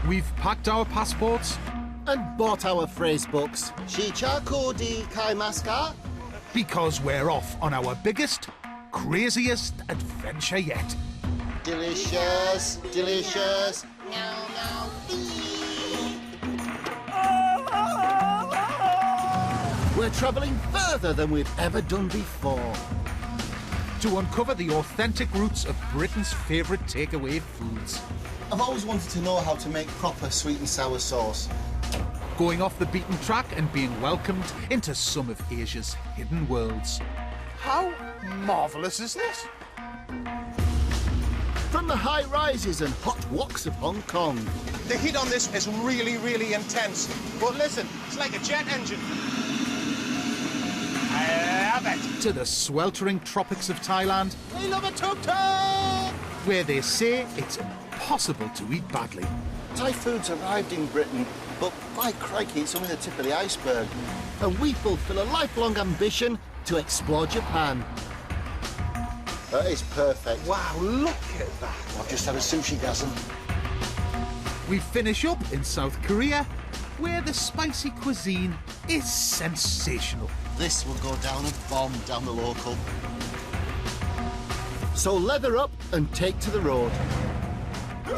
We've packed our passports and bought our phrase books. Chicha ko di kai maska? because we're off on our biggest, craziest adventure yet. Delicious, delicious. We're travelling further than we've ever done before. To uncover the authentic roots of Britain's favourite takeaway foods. I've always wanted to know how to make proper sweet and sour sauce. Going off the beaten track and being welcomed into some of Asia's hidden worlds. How marvellous is this? From the high rises and hot woks of Hong Kong. The heat on this is really, really intense. But listen, it's like a jet engine. I love it. To the sweltering tropics of Thailand, We love a tuk-tuk! where they say it's impossible to eat badly. Thai food's arrived in Britain, but by crikey, it's only the tip of the iceberg. And we fulfil a lifelong ambition to explore Japan. That is perfect. Wow, look at that. I've just had a sushi gasm. We finish up in South Korea, where the spicy cuisine is sensational. This will go down a bomb down the local. So leather up and take to the road.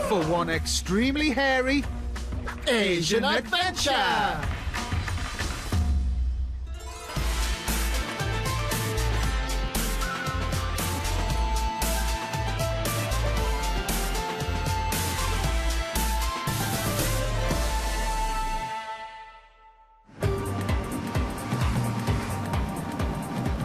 For one extremely hairy Asian adventure!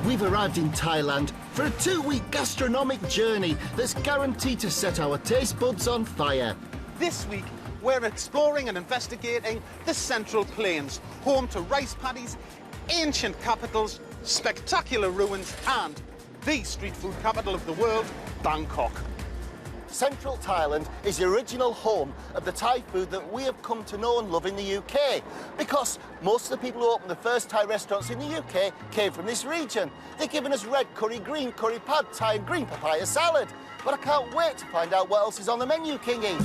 We've arrived in Thailand for a 2-week gastronomic journey that's guaranteed to set our taste buds on fire. This week, we're exploring and investigating the Central Plains, home to rice paddies, ancient capitals, spectacular ruins, and the street food capital of the world, Bangkok. Central Thailand is the original home of the Thai food that we have come to know and love in the UK, because most of the people who opened the first Thai restaurants in the UK came from this region. They've given us red curry, green curry, pad Thai and green papaya salad. But I can't wait to find out what else is on the menu, Kingy.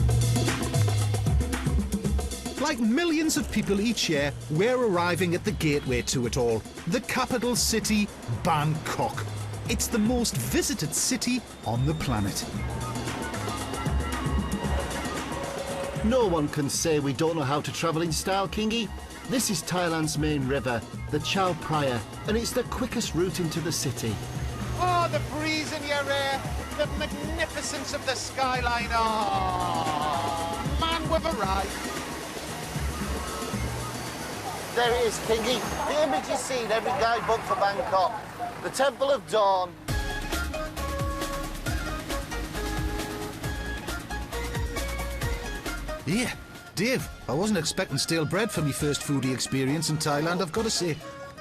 Like millions of people each year, we're arriving at the gateway to it all, the capital city, Bangkok. It's the most visited city on the planet. No one can say we don't know how to travel in style, Kingy. This is Thailand's main river, the Chao Phraya, and it's the quickest route into the city. Oh, the breeze in your hair, the magnificence of the skyline. Oh, man, we've arrived. There it is, Kingy. The image you see in every guidebook for Bangkok. The Temple of Dawn. Yeah, Dave, I wasn't expecting stale bread for my first foodie experience in Thailand, I've got to say.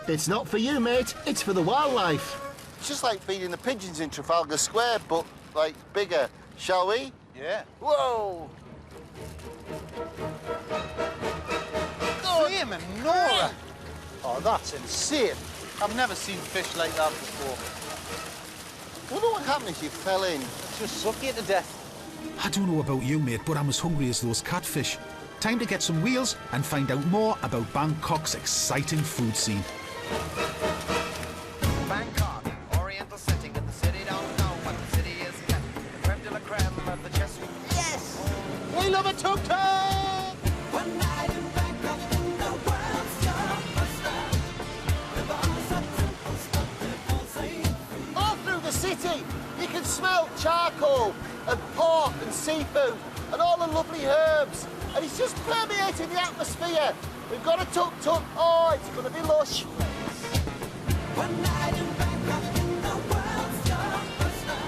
It's not for you, mate. It's for the wildlife. It's just like feeding the pigeons in Trafalgar Square, but, like, bigger. Shall we? Yeah. Whoa! Liam and Nora. Oh, that's insane. I've never seen fish like that before. Wonder what happened if you fell in. Just suck you to death. I don't know about you, mate, but I'm as hungry as those catfish. Time to get some wheels and find out more about Bangkok's exciting food scene. Bangkok, oriental setting in the city, don't know what the city is yet. The creme de la creme of the Chesapeake. Yes! We love a tuk-tuk! One night in Bangkok, the world's superstar. The bars are temples, but they're pulsing. All through the city, you can smell charcoal and pork and seafood and all the lovely herbs. And it's just permeating the atmosphere. We've got a tuk-tuk. Oh, it's going to be lush. One night in Bangkok, the world's superstar.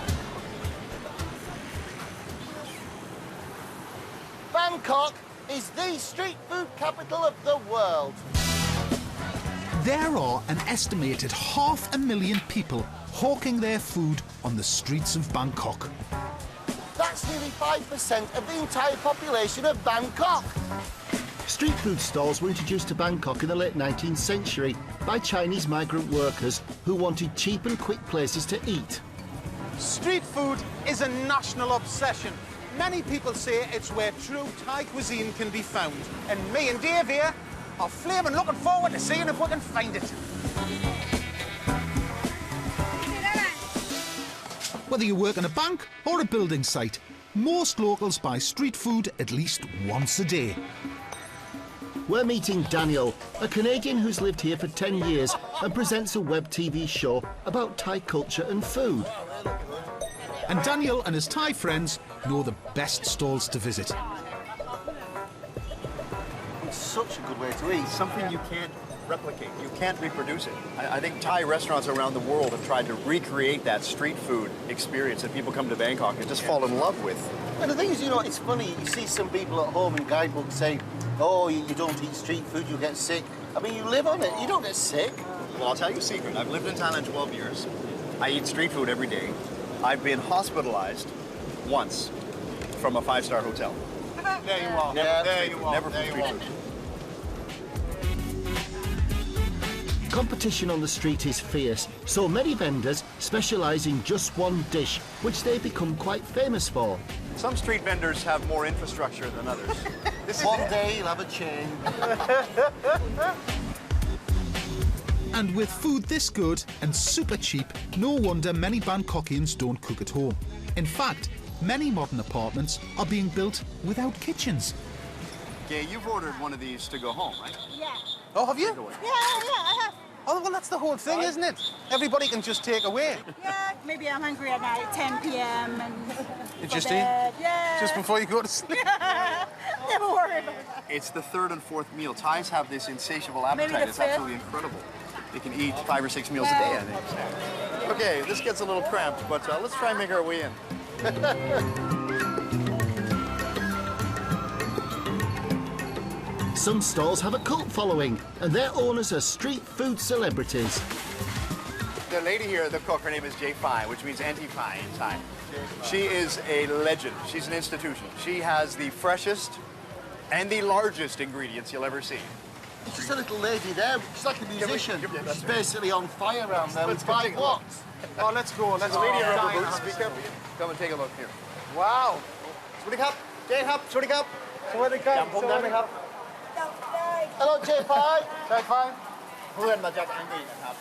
Bangkok is the street food capital of the world. There are an estimated 500,000 people hawking their food on the streets of Bangkok. That's nearly 5% of the entire population of Bangkok. Street food stalls were introduced to Bangkok in the late 19th century by Chinese migrant workers who wanted cheap and quick places to eat. Street food is a national obsession. Many people say it's where true Thai cuisine can be found. And me and Dave here are flaming looking forward to seeing if we can find it. Whether you work in a bank or a building site, most locals buy street food at least once a day. We're meeting Daniel, a Canadian who's lived here for 10 years and presents a web TV show about Thai culture and food. And Daniel and his Thai friends know the best stalls to visit. It's such a good way to eat. Something you can't replicate. You can't reproduce it. I think Thai restaurants around the world have tried to recreate that street food experience that people come to Bangkok and just fall in love with. And the thing is, you know, it's funny, you see some people at home in guidebooks say, oh, you don't eat street food, you'll get sick. I mean, you live on it, you don't get sick. Well, I'll tell you a secret. I've lived in Thailand 12 years. I eat street food every day. I've been hospitalized once from a 5-star hotel. There you are. Yeah, there you are. Never from there you street are. food. Competition on the street is fierce, so many vendors specialise in just one dish, which they've become quite famous for. Some street vendors have more infrastructure than others. One day you'll have a chain. And with food this good and super cheap, no wonder many Bangkokians don't cook at home. In fact, many modern apartments are being built without kitchens. Okay, you've ordered one of these to go home, right? Yeah. Oh, have you? Yeah, I have. Oh, well, that's the whole thing, isn't it? Everybody can just take away. Yeah, maybe I'm hungry at night, 10 p.m. and You for just eat? bed. Yeah. Just before you go to sleep. Never worry about it. It's the 3rd and 4th meal. Thais have this insatiable Maybe appetite. the It's 5th. absolutely incredible. They can eat 5 or 6 meals a day, I think. Okay, this gets a little cramped, but let's try and make our way in. Some stalls have a cult following, and their owners are street food celebrities. The lady here, the cook, her name is Jay Phai, which means anti-Thai in Thai. She is a legend. She's an institution. She has the freshest and the largest ingredients you'll ever see. There's just a little lady there, she's like a musician. Yeah, that's She's right. basically on fire around there with Let's go 5 take a look. watts. Oh, let's go. Let's There's a lady in rubber Dine boots. on Be us. careful. Come and take a look here. Wow. Swadee Cup. Jay Hup. Swadee Cup. Swadee Cup. Jam Pom Dam Hai Cup. Hello, Jay Pie. Take fine. เพื่อนมาจากอังกฤษนะครับ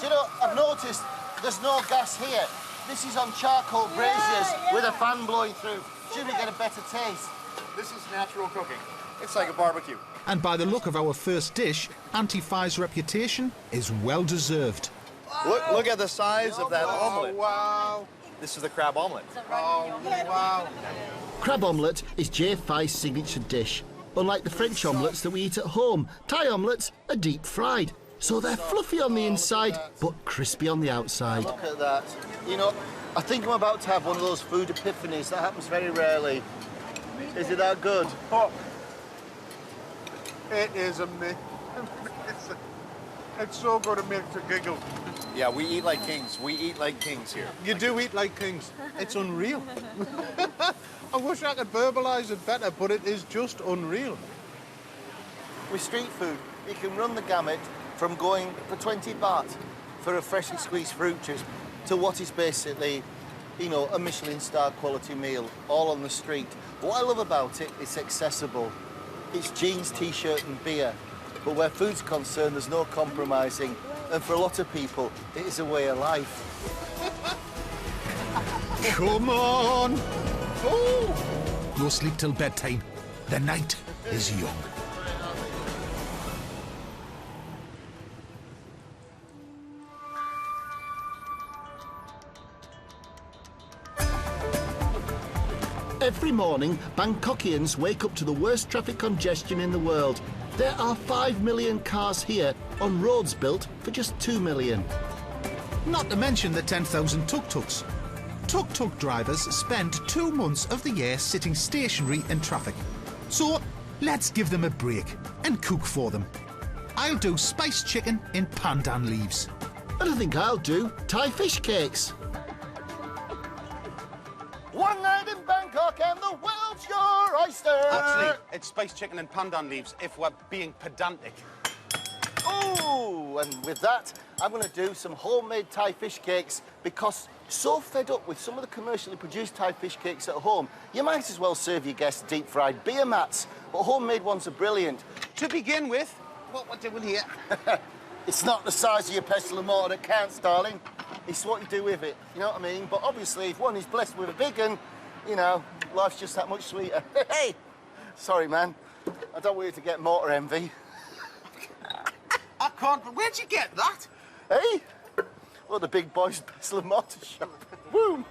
Do you know, I've noticed there's no gas here. This is on charcoal braziers with a fan blowing through. Should we get a better taste? This is natural cooking. It's like a barbecue. And by the look of our first dish, Auntie Phai's reputation is well deserved. Look at the size of that Oh, omelette. wow. This is the crab omelette. Oh, wow. Crab omelette is Jay Phai's signature dish. Unlike the French omelettes that we eat at home, Thai omelettes are deep fried. So they're fluffy on the inside, but crispy on the outside. Look at that. You know, I think I'm about to have one of those food epiphanies. That happens very rarely. Is it that good? Oh. It is amazing. It's so good it makes you giggle. Yeah, we eat like kings. We eat like kings here. You do eat like kings. It's unreal. I wish I could verbalise it better, but it is just unreal. With street food, you can run the gamut from going for 20 baht for a freshly squeezed fruit juice to what is basically, you know, a Michelin star quality meal, all on the street. What I love about it, it's accessible. It's jeans, t-shirt and beer. But where food's concerned, there's no compromising. And for a lot of people, it is a way of life. Come on! Oh! No sleep till bedtime. The night is young. Every morning, Bangkokians wake up to the worst traffic congestion in the world. There are 5 million cars here on roads built for just 2 million. Not to mention the 10,000 tuk-tuks. Tuk-tuk drivers spend 2 months of the year sitting stationary in traffic. So, let's give them a break and cook for them. I'll do spiced chicken in pandan leaves. And I think I'll do Thai fish cakes. One night in Bangkok and the world's your oyster. Actually, it's spiced chicken and pandan leaves if we're being pedantic. Oh, and with that, I'm going to do some homemade Thai fish cakes because So fed up with some of the commercially produced Thai fish cakes at home, you might as well serve your guests deep-fried beer mats, but homemade ones are brilliant. To begin with, what we're doing here. It's not the size of your pestle and mortar that counts, darling. It's what you do with it, you know what I mean? But obviously, if one is blessed with a big one, you know, life's just that much sweeter. Hey! Sorry, man. I don't want you to get mortar envy. I can't, but where'd you get that? Hey? Well, the big boy's pestle and mortar shop. Woo!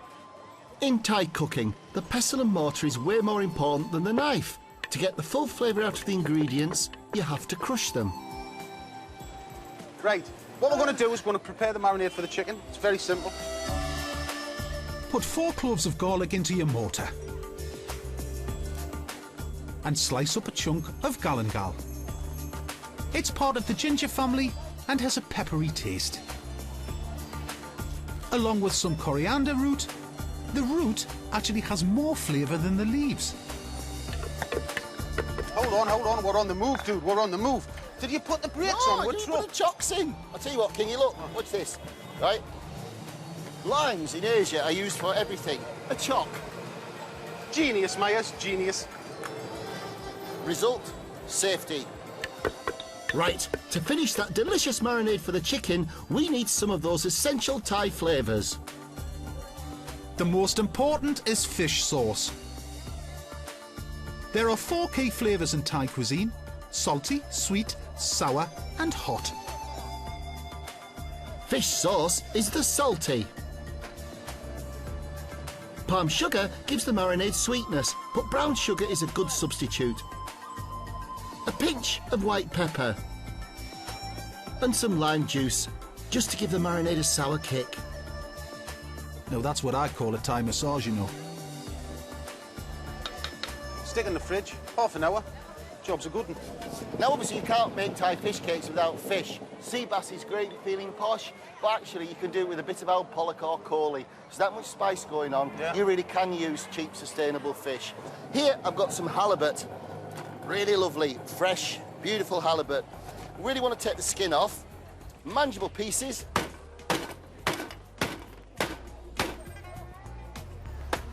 In Thai cooking, the pestle and mortar is way more important than the knife. To get the full flavour out of the ingredients, you have to crush them. Right, what we're going to do is we're going to prepare the marinade for the chicken. It's very simple. Put 4 cloves of garlic into your mortar. And slice up a chunk of galangal. It's part of the ginger family and has a peppery taste. Along with some coriander root, the root actually has more flavour than the leaves. Hold on, we're on the move, dude, we're on the move. Did you put the brakes on? I We're didn't trouble. put the chocks in. I'll tell you what, Kingy, look, watch this, right? Limes in Asia are used for everything. A chock. Genius, Myers, genius. Result, safety. Right, to finish that delicious marinade for the chicken, we need some of those essential Thai flavours. The most important is fish sauce. There are 4 key flavours in Thai cuisine: salty, sweet, sour and hot. Fish sauce is the salty. Palm sugar gives the marinade sweetness, but brown sugar is a good substitute. A pinch of white pepper. And some lime juice, just to give the marinade a sour kick. Now that's what I call a Thai massage, you know. Stick in the fridge, half an hour. Job's a good one. Now obviously you can't make Thai fish cakes without fish. Sea bass is great feeling posh, but actually you can do it with a bit of old pollock or coley. There's that much spice going on, you really can use cheap, sustainable fish. Here I've got some halibut. Really lovely, fresh, beautiful halibut. Really want to take the skin off. Manageable pieces.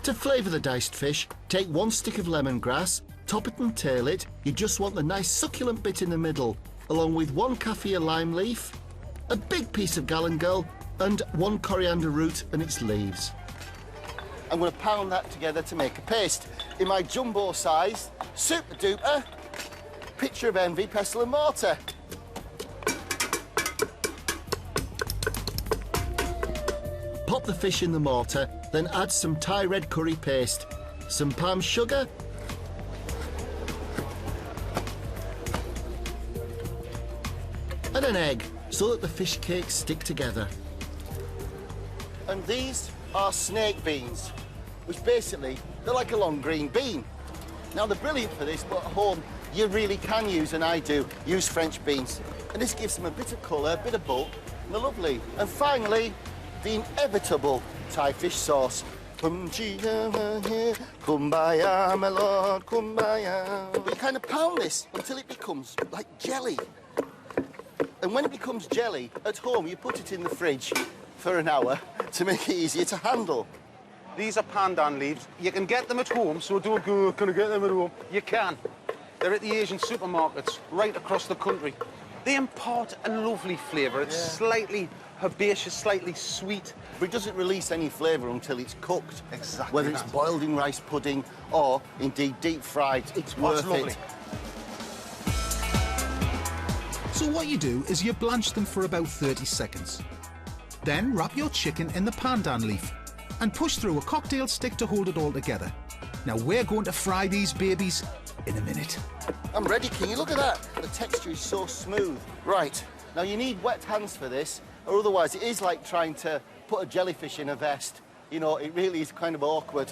To flavour the diced fish, take 1 stick of lemongrass, top it and tail it. You just want the nice succulent bit in the middle, along with 1 kaffir lime leaf, a big piece of galangal, and 1 coriander root and its leaves. I'm going to pound that together to make a paste. In my jumbo size, super duper, picture of envy, pestle and mortar. Pop the fish in the mortar, then add some Thai red curry paste, some palm sugar, and an egg, so that the fish cakes stick together. And these are snake beans, which basically, they're like a long green bean. Now they're brilliant for this, but at home, you really can use, and I do, use French beans. And this gives them a bit of colour, a bit of bulk, and they're lovely. And finally, the inevitable Thai fish sauce. Kumbaya, my lord, kumbaya. But you kind of pound this until it becomes like jelly. And when it becomes jelly, at home, you put it in the fridge for an hour to make it easier to handle. These are pandan leaves. You can get them at home, so don't go, can I get them at home? You can. They're at the Asian supermarkets right across the country. They impart a lovely flavour. It's slightly herbaceous, slightly sweet. But it doesn't release any flavour until it's cooked. Exactly. Whether it's boiled in rice pudding or, indeed, deep-fried, it's worth lovely. it. So what you do is you blanch them for about 30 seconds. Then wrap your chicken in the pandan leaf and push through a cocktail stick to hold it all together. Now we're going to fry these babies in a minute. I'm ready, Kingy. Look at that. The texture is so smooth. Right. Now, you need wet hands for this, or otherwise it is like trying to put a jellyfish in a vest. You know, it really is kind of awkward.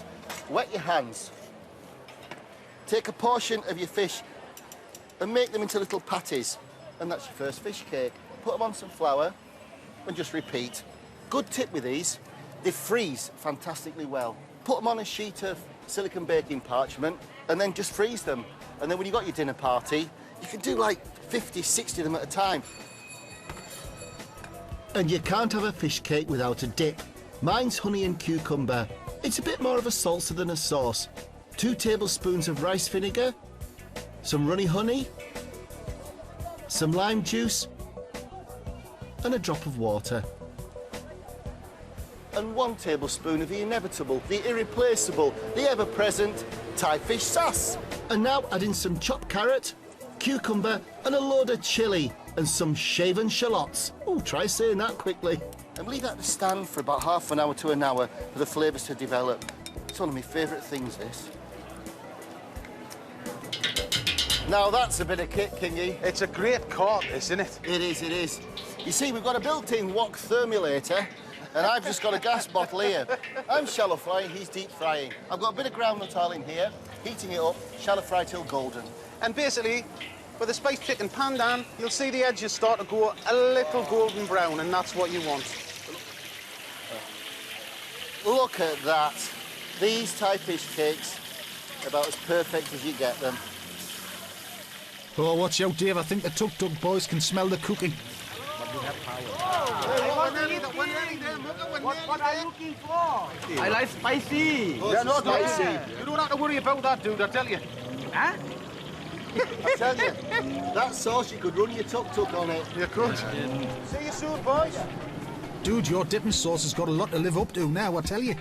Wet your hands. Take a portion of your fish and make them into little patties. And that's your first fish cake. Put them on some flour and just repeat. Good tip with these, they freeze fantastically well. Put them on a sheet of silicone baking parchment and then just freeze them. And then when you've got your dinner party, you can do like 50, 60 of them at a time. And you can't have a fish cake without a dip. Mine's honey and cucumber. It's a bit more of a salsa than a sauce. 2 tablespoons of rice vinegar, some runny honey, some lime juice, and a drop of water. And 1 tablespoon of the inevitable, the irreplaceable, the ever-present Thai fish sauce. And now add in some chopped carrot, cucumber, and a load of chilli, and some shaven shallots. Oh, try saying that quickly. And leave that to stand for about half an hour to an hour for the flavours to develop. It's one of my favourite things, this. Now that's a bit of kit, Kingy. It's a great cart, isn't it? It is, it is. You see, we've got a built-in wok thermulator, and I've just got a gas bottle here. I'm shallow frying, he's deep frying. I've got a bit of groundnut oil in here, heating it up, shallow fry till golden. And basically, with the spiced chicken pan down, you'll see the edges start to go a little golden brown, and that's what you want. Look at that. These Thai fish cakes are about as perfect as you get them. Oh, watch out, Dave. I think the tuk-tuk boys can smell the cooking. What are you looking for? I like spicy. They're not spicy. You don't have to worry about that, dude, I tell you. Huh? I tell you, that sauce, you could run your tuk-tuk on it. You could. See you soon, boys. Dude, your dipping sauce has got a lot to live up to now, I tell you.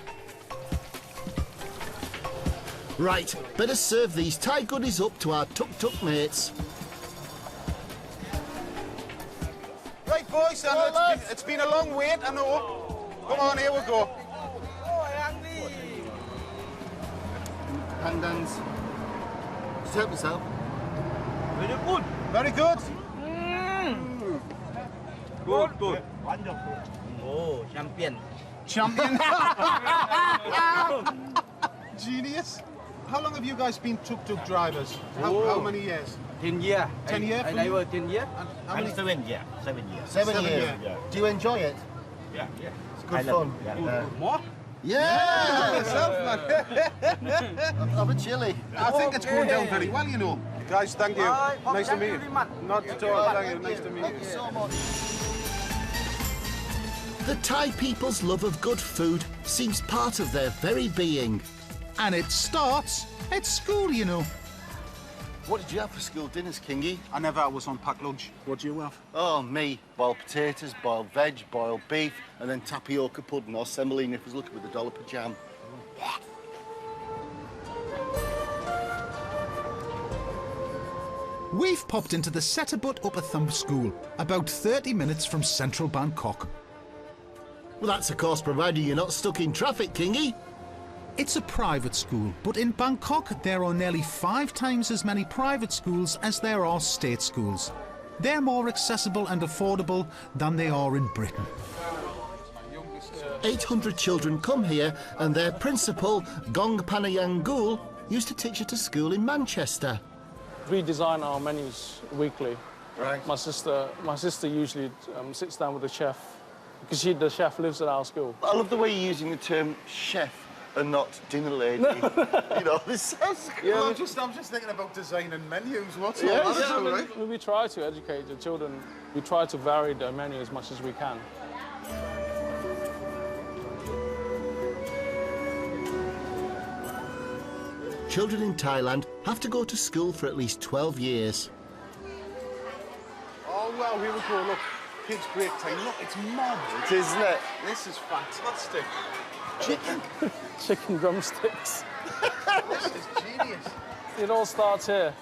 Right, better serve these Thai goodies up to our tuk-tuk mates. Right, boys, I know it's been a long wait, I know. Come on, here we go. Handans. Just help yourself. Very good. Very good. Good, good. Wonderful. Oh, champion. Champion. Genius. How long have you guys been tuk-tuk drivers? How many years? 10 years. 10 years I for you? drive 10 years. How many? 7 years. 7 years. 7 7 years. years. Do you enjoy it? Yeah, yeah. It's good fun. Yeah. More? Yeah! Yourself, man. Have a chili. I think it's going down very well, you know. Guys, thank you. Bye. Nice to meet you. Thank you very much. Not at all. Thank you. Nice to meet Thank you you. so much. The Thai people's love of good food seems part of their very being. And it starts at school, you know. What did you have for school dinners, Kingy? I never was on packed lunch. What do you have? Oh, me. Boiled potatoes, boiled veg, boiled beef, and then tapioca pudding or semolina if I was looking with a dollop of jam. We've popped into the Setterbutt Upper Thumb School, about 30 minutes from central Bangkok. Well, that's of course providing you're not stuck in traffic, Kingy. It's a private school, but in Bangkok there are nearly 5 times as many private schools as there are state schools. They're more accessible and affordable than they are in Britain. 800 children come here, and their principal, Gong Panayangul, used to teach at a school in Manchester. We design our menus weekly. Right. My sister usually sits down with the chef because the chef lives at our school. I love the way you're using the term chef and not dinner lady. You know, this sounds cool. Well, I'm just thinking about designing menus. What's Yeah, all that? yeah. All right. We try to educate the children. We try to vary their menu as much as we can. Children in Thailand have to go to school for at least 12 years. Oh, well, here we go. Look, kids' break time. Look, it's mad. It is, isn't it? This is fantastic. Chicken drumsticks. This is genius. It all starts here.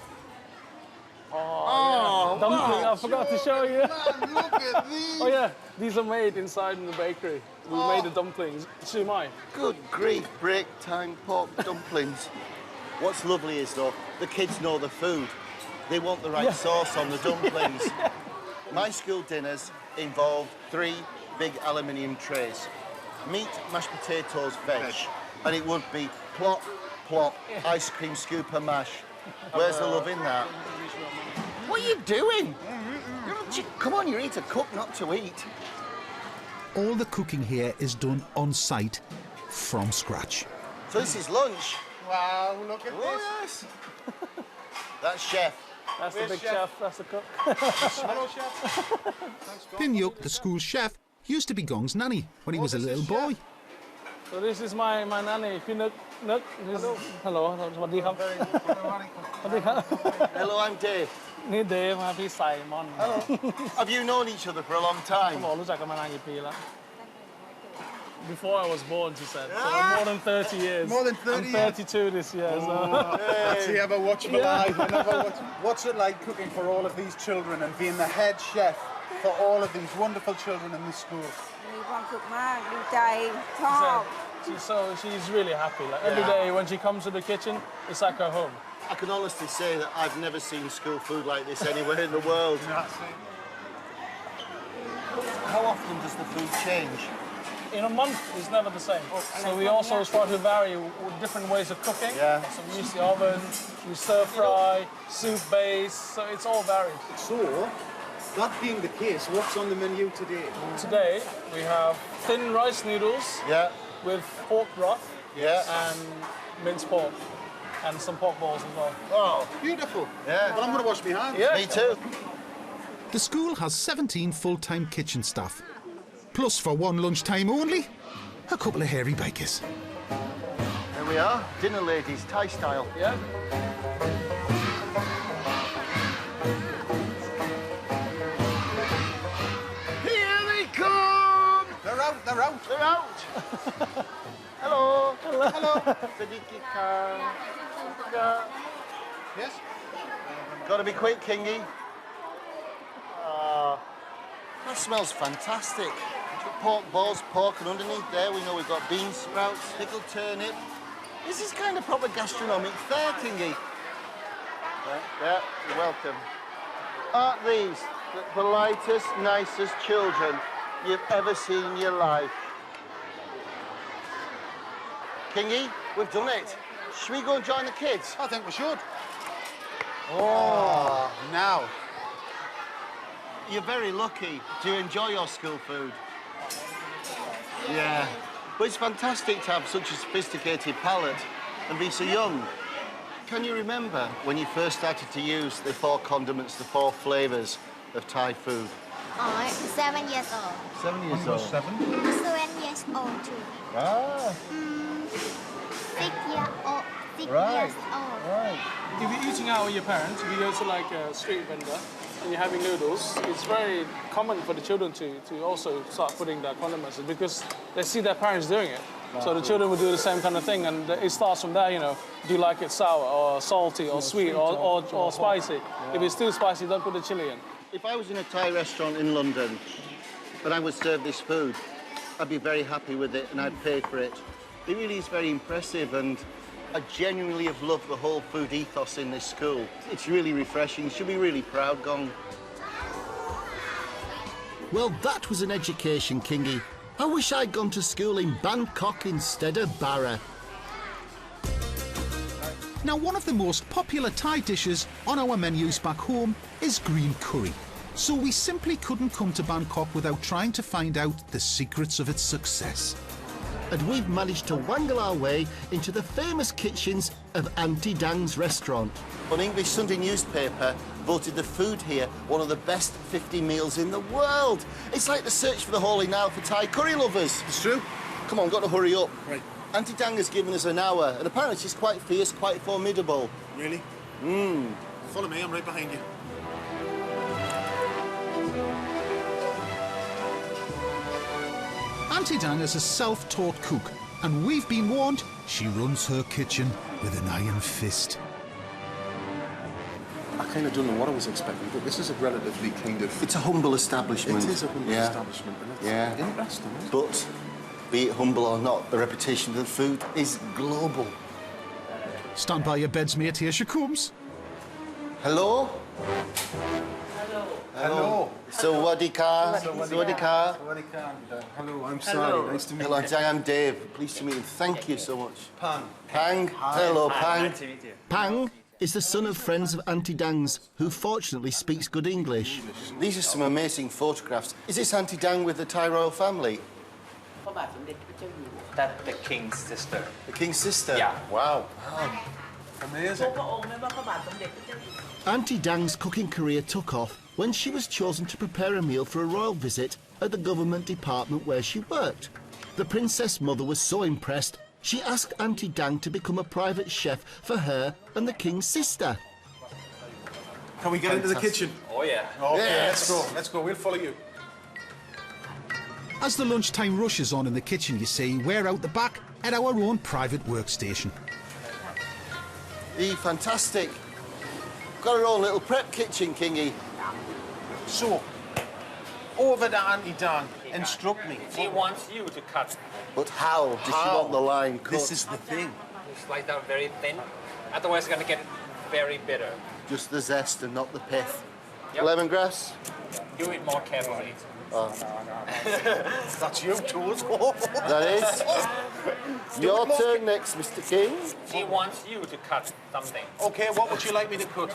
Oh, Dumpling, I forgot to show you. Man, look at these. Oh yeah, these are made inside in the bakery. We made the dumplings. Sumai. Good grief, break time pork dumplings. What's lovely is, though, the kids know the food. They want the right sauce on the dumplings. My school dinners involved 3 big aluminium trays. Meat, mashed potatoes, veg. And it would be plop, plop, ice cream scoop and mash. Where's the love in that? What are you doing? Come on, you're here to cook, not to eat. All the cooking here is done on site, from scratch. So this is lunch. Wow, look at Oh, this. yes. That's chef. That's the Where's big chef? chef, that's the cook. Hello, chef. Pin Yuk, the school chef, used to be Gong's nanny when he was a little boy. So this is my nanny, Pinuk. Hello. สวัสดีครับ สวัสดีครับ Hello, I'm Dave. นี่ Dave ครับพี่ไซมอน Have you known each other for a long เขา time? บอกรู้จักกันมานานกี่ปีแล้ว Before I was born, she said. So more than 30 years. More than 30 I'm 32 this year. So. Actually, ever watch my life? What's it like cooking for all of these children and being the head chef for all of these wonderful children in the school? มีความสุขมากดีใจชอบ She's really happy. Like every day when she comes to the kitchen, it's like her home. I can honestly say that I've never seen school food like this anywhere in the world. How often does the food change? In a month, it's never the same. So we also try to vary with different ways of cooking. Yeah. So we use the oven, we stir fry, soup base, so it's all varied. So, that being the case, what's on the menu today? Today, we have thin rice noodles Yeah, with pork broth yeah. and minced pork and some pork balls as well. Oh, Beautiful. Yeah. Well, I'm going to wash my hands. Yeah. me too. The school has 17 full-time kitchen staff. Plus, for one lunchtime only, a couple of hairy bikers. There we are, dinner ladies, Thai style. Yeah. Here they come! They're out, they're out. They're out! Hello! Hello! Sadiki-ka. Yes? Gotta be quick, Kingy. That smells fantastic. Pork balls, pork, and underneath there we know we've got bean sprouts, pickled turnip. This is kind of proper gastronomic fare, Kingy. Yeah, you're welcome. Aren't these the politest, nicest children you've ever seen in your life? Kingy, we've done it. Should we go and join the kids? I think we should. Oh, now. You're very lucky. Do you enjoy your school food? Yeah. But it's fantastic to have such a sophisticated palate and be so young. Can you remember when you first started to use the 4 condiments, the 4 flavours of Thai food? Oh, 7 years old. 7 years old. 7? 7 years old too. Ah, 6 years old. 6 Right. years old. right. If you're eating out with your parents, if you go to like a street vendor and you're having noodles, it's very common for the children to also start putting their condiments in because they see their parents doing it. So the children will do the same kind of thing, and it starts from there, you know. Do you like it sour or salty or sweet or spicy? Yeah. If it's too spicy, don't put the chili in. If I was in a Thai restaurant in London and I would serve this food, I'd be very happy with it and I'd pay for it. It really is very impressive, and I genuinely have loved the whole food ethos in this school. It's really refreshing. You should be really proud, Gong. Well, that was an education, Kingy. I wish I'd gone to school in Bangkok instead of Barra. Now, one of the most popular Thai dishes on our menus back home is green curry. So we simply couldn't come to Bangkok without trying to find out the secrets of its success. And we've managed to wangle our way into the famous kitchens of Auntie Dang's restaurant. An English Sunday newspaper voted the food here one of the best 50 meals in the world. It's like the search for the Holy Nile for Thai curry lovers. It's true. Come on, got to hurry up. Right. Auntie Dang has given us an hour, and apparently she's quite fierce, quite formidable. Really? Follow me, I'm right behind you. Auntie Dang is a self-taught cook, and we've been warned she runs her kitchen with an iron fist. I kind of don't know what I was expecting, but this is a relatively kind of... It's a humble establishment. It is a humble establishment, and it's interesting, isn't it? But, be it humble or not, the reputation of the food is global. Stand by your beds, mate, here she comes. Hello? Hello. Sawadee-ka. Sawadee-ka. Hello, I'm sorry. Nice to meet you. Hello, Dang, I'm Dave. Pleased to meet you. Thank you so much. Pang. Pang. Hello, Pang. Nice to meet you. Pang is the son of friends of Auntie Dang's, who fortunately speaks good English. These are some amazing photographs. Is this Auntie Dang with the Thai royal family? That's the king's sister. The king's sister? Yeah. Wow. Amazing. Auntie Dang's cooking career took off when she was chosen to prepare a meal for a royal visit at the government department where she worked. The princess mother was so impressed, she asked Auntie Dang to become a private chef for her and the king's sister. Can we get into the kitchen? Oh, yeah. Okay, Yes. let's go. Let's go. We'll follow you. As the lunchtime rush is on in the kitchen, you see, we're out the back at our own private workstation. Fantastic. Got our own little prep kitchen, Kingy. So, over to Auntie Dan. Instruct me. She wants you to cut. But how does she want the line cut? This is the thing. You slice down very thin. Otherwise, it's going to get very bitter. Just the zest and not the pith. Yep. Lemongrass? Do it more carefully. That's you, Tools. That is. Your turn next, Mr. King. She wants you to cut something. Okay, what would you like me to cut?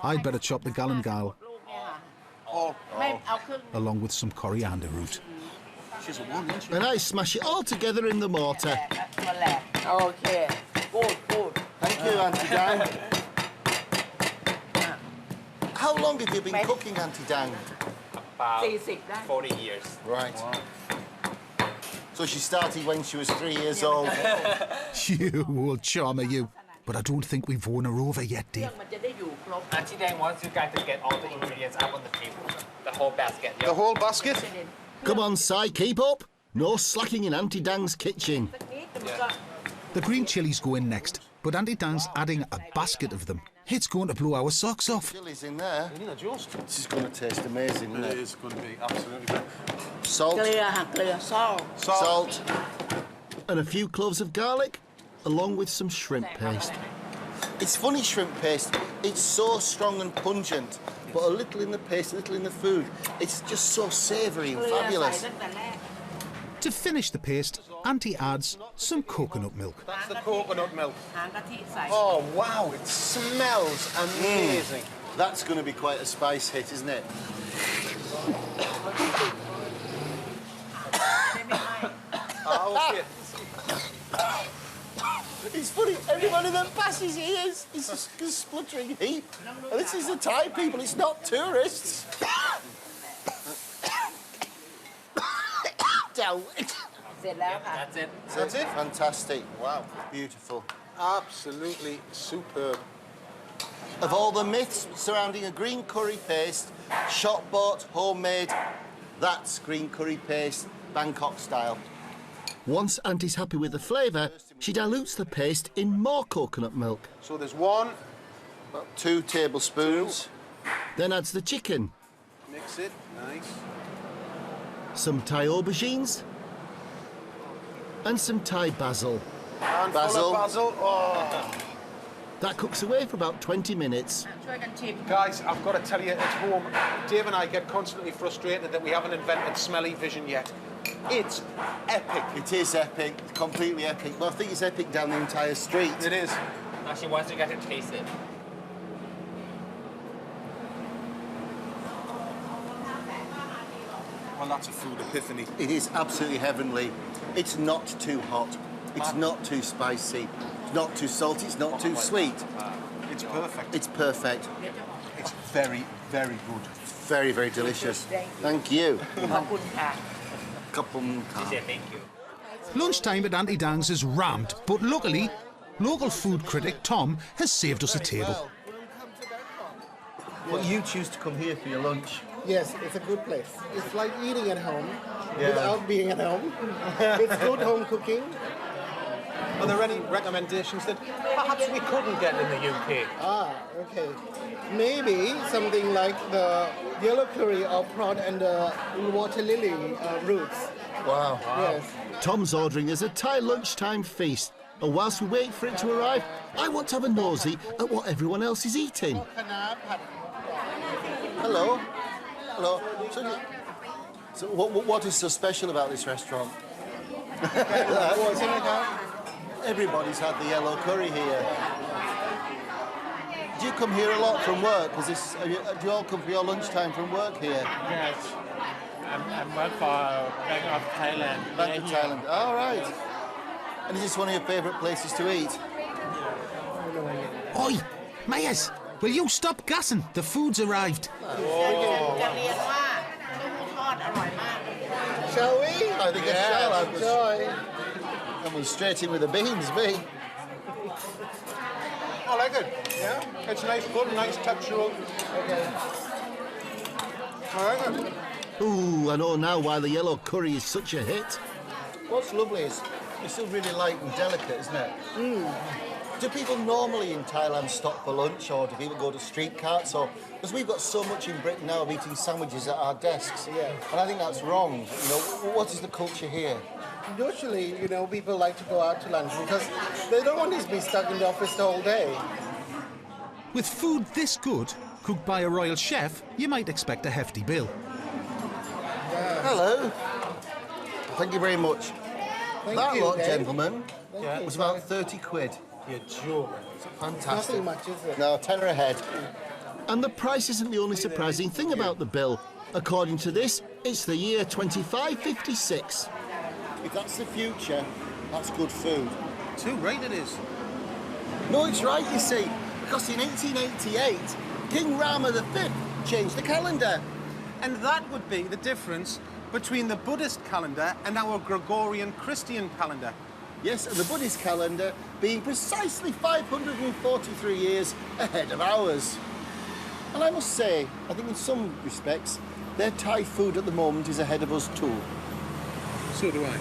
I'd better chop the galangal Oh, along with some coriander root. she's a one, isn't she? And I smash it all together in the mortar. โอเคกูดกูด Thank you, Auntie Dang. How long have you been cooking, Auntie Dang? About 40ได้ 40 years. Right. So she started when she was 3 years old. You old charmer, you. But I don't think we've won her over yet, เครื่อ Dave. งมันจะได้อยู่ครบ Auntie Dan wants you guys to get all the ingredients up on the table. The whole basket. The whole basket? Come on, Si, keep up. No slacking in Auntie Dang's kitchen. สักนิดแต่มันก็ The green chilies go in next, but Auntie Dan's adding a basket of them. It's going to blow our socks off. Chilies in there. Yeah, just. This is going to taste amazing, isn't It it? is going to be absolutely. Salt, เกลือหักเกลือ salt salt, and a few cloves of garlic, along with some shrimp paste. It's funny, shrimp paste. It's so strong and pungent, but a little in the paste, a little in the food. It's just so savoury เก and ลือใส่ fabulous. ตั้งแต่แรก To finish the paste, Auntie adds some coconut milk. That's the coconut milk. หางกะทิใส่ Oh, wow, it smells amazing. That's going to be quite a spice hit, isn't it? ได้ไม่ไหม้ Okay. It's funny, everyone in the passes ears is a spluttering heap. And this is the Thai people, it's not tourists. Down. เสร็จแล้วค่ะ That's it. That's it? Fantastic. Wow. Beautiful. Absolutely superb. Of all the myths surrounding a green curry paste, shop bought, homemade, that's green curry paste, Bangkok style. Once Auntie's happy with the flavour, she dilutes the paste in more coconut milk. So there's one. About 2 tablespoons. Then adds the chicken, Mix it. Nice. some Thai aubergines, and some Thai basil. And Basil. full of basil. Oh. That cooks away for about 20 minutes. ช่วยกันชิม Guys, I've got to tell you, at home, Dave and I get constantly frustrated that we haven't invented smelly vision yet. It's epic. It is epic, completely epic. But I think it's epic down the entire street. It is. Now she wants you guys to taste it. Well, that's a food epiphany. It is absolutely heavenly. It's not too hot. It's not too spicy. It's not too salty. It's not too sweet. It's perfect. It's perfect. It's very, very good. Very, very delicious. Thank you. ขอบคุณค่ะ She said thank you. Lunchtime at Auntie Dang's is rammed, but luckily, local food critic Tom has saved us a table. Well, you choose to come here for your lunch. Yes, it's a good place. It's like eating at home Yeah. without being at home. It's good home cooking. Are there any recommendations that perhaps we couldn't get in the UK? Okay. Maybe something like the yellow curry or prawn and the water lily roots. Wow. Yes. Tom's ordering us a Thai lunchtime feast. And whilst we wait for it to arrive, I want to have a nosy at what everyone else is eating. Hello. Hello. So what is so special about this restaurant? Everybody's had the yellow curry here. Do you come here a lot from work? Do you all come for your lunchtime from work here? Yes. I'm work for Bangkok, Thailand. Bangkok, Thailand. All right. And is this one of your favourite places to eat? Oi, Mayers, will you stop gassing? The food's arrived. จะเรียนว่ากุ้งทอดอร่อยมาก Shall we? I think I shall. Enjoy. I was straight in with the beans, me. I like it. Yeah, it's nice, good, nice textural. Okay. I like it. Ooh, I know now why the yellow curry is such a hit. What's lovely is it's still really light and delicate, isn't it? Do people normally in Thailand stop for lunch, or do people go to street carts? Or because we've got so much in Britain now of eating sandwiches at our desks, and I think that's wrong. You know, what is the culture here? Usually, you know, people like to go out to lunch because they don't want to be stuck in the office the whole day. With food this good, cooked by a royal chef, you might expect a hefty bill. Hello. Thank you very much. That you, lot, Dave. gentlemen, Thank you. was about 30 quid. You're joking. Fantastic. Nothing much, is it? No, tenner ahead. And the price isn't the only surprising thing about the bill. According to this, it's the year 2556. If that's the future, that's good food. Too right it is. No, it's right, you see, because in 1888, King Rama V changed the calendar. And that would be the difference between the Buddhist calendar and our Gregorian Christian calendar. Yes, and the Buddhist calendar being precisely 543 years ahead of ours. And I must say, I think in some respects, their Thai food at the moment is ahead of us too. So do I.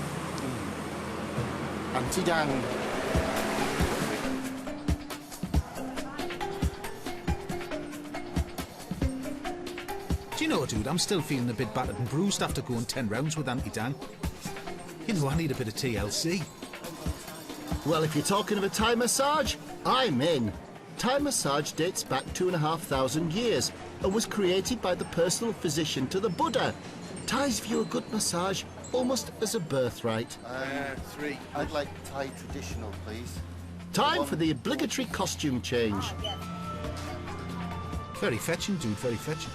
Anti-dang. Do you know, dude, I'm still feeling a bit battered and bruised after going 10 rounds with Auntie Dan. You know, I need a bit of TLC. Well, if you're talking of a Thai massage, I'm in. Thai massage dates back 2,500 years and was created by the personal physician to the Buddha. Thais view a good massage almost as a birthright. 3. I'd like Thai traditional, please. Time for the obligatory costume change. Very fetching, dude, very fetching.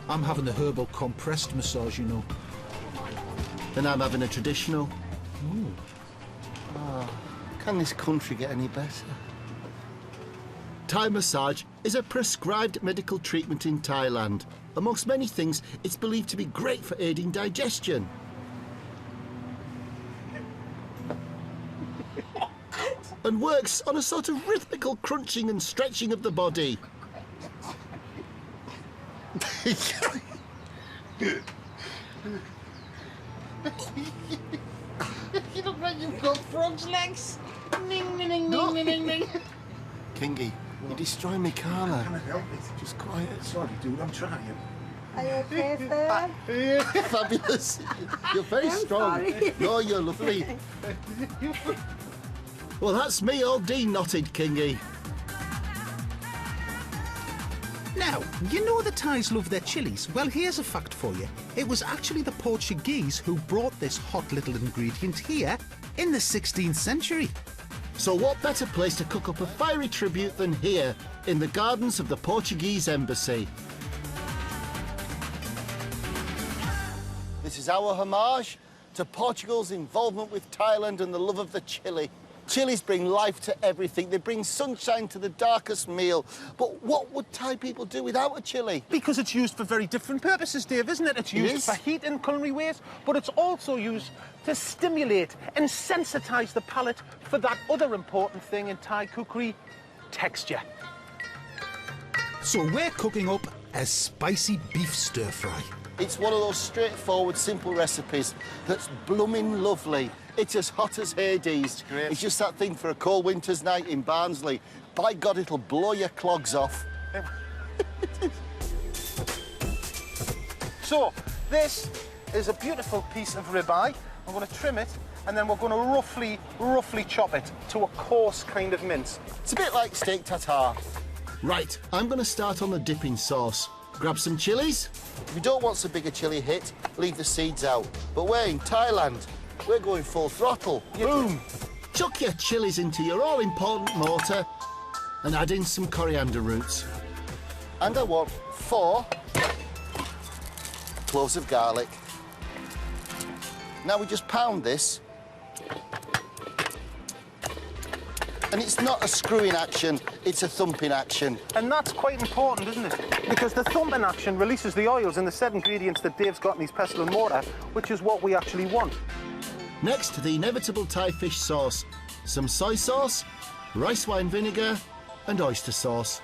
I'm having a herbal compressed massage, you know. And I'm having a traditional. Can this country get any better? Thai massage is a prescribed medical treatment in Thailand. Amongst many things, it's believed to be great for aiding digestion. And works on a sort of rhythmical crunching and stretching of the body. You look like you've got frog's legs. Ning, ning, ning, ning, ning, ning. Kingy, you're destroying me karma. Can I help it? Just quiet. Sorry, dude, I'm trying. Are you okay, sir? Fabulous. You're very strong. sorry. No, you're lovely. Well, that's me all de-knotted, Kingy. Now, you know the Thais love their chilies? Well, here's a fact for you. It was actually the Portuguese who brought this hot little ingredient here in the 16th century. So what better place to cook up a fiery tribute than here, in the gardens of the Portuguese embassy? This is our homage to Portugal's involvement with Thailand and the love of the chili. Chilies bring life to everything. They bring sunshine to the darkest meal. But what would Thai people do without a chili? Because it's used for very different purposes, Dave, isn't it? It's used for heat in culinary ways, but it's also used to stimulate and sensitise the palate for that other important thing in Thai cookery, texture. So we're cooking up a spicy beef stir-fry. It's one of those straightforward, simple recipes that's blooming lovely. It's as hot as Hades. It's just that thing for a cold winter's night in Barnsley. By God, it'll blow your clogs off. So, this is a beautiful piece of ribeye. I'm going to trim it, and then we're going to roughly chop it to a coarse kind of mince. It's a bit like steak tartare. Right, I'm going to start on the dipping sauce. Grab some chilies. If you don't want so big a chili hit, leave the seeds out. But we're in Thailand. We're going full throttle. Boom! Chuck your chilies into your all-important mortar and add in some coriander roots. And I want 4 cloves of garlic. Now we just pound this. And it's not a screwing action, it's a thumping action. And that's quite important, isn't it? Because the thumping action releases the oils and the 7 ingredients that Dave's got in his pestle and mortar, which is what we actually want. Next, the inevitable Thai fish sauce. Some soy sauce, rice wine vinegar, and oyster sauce.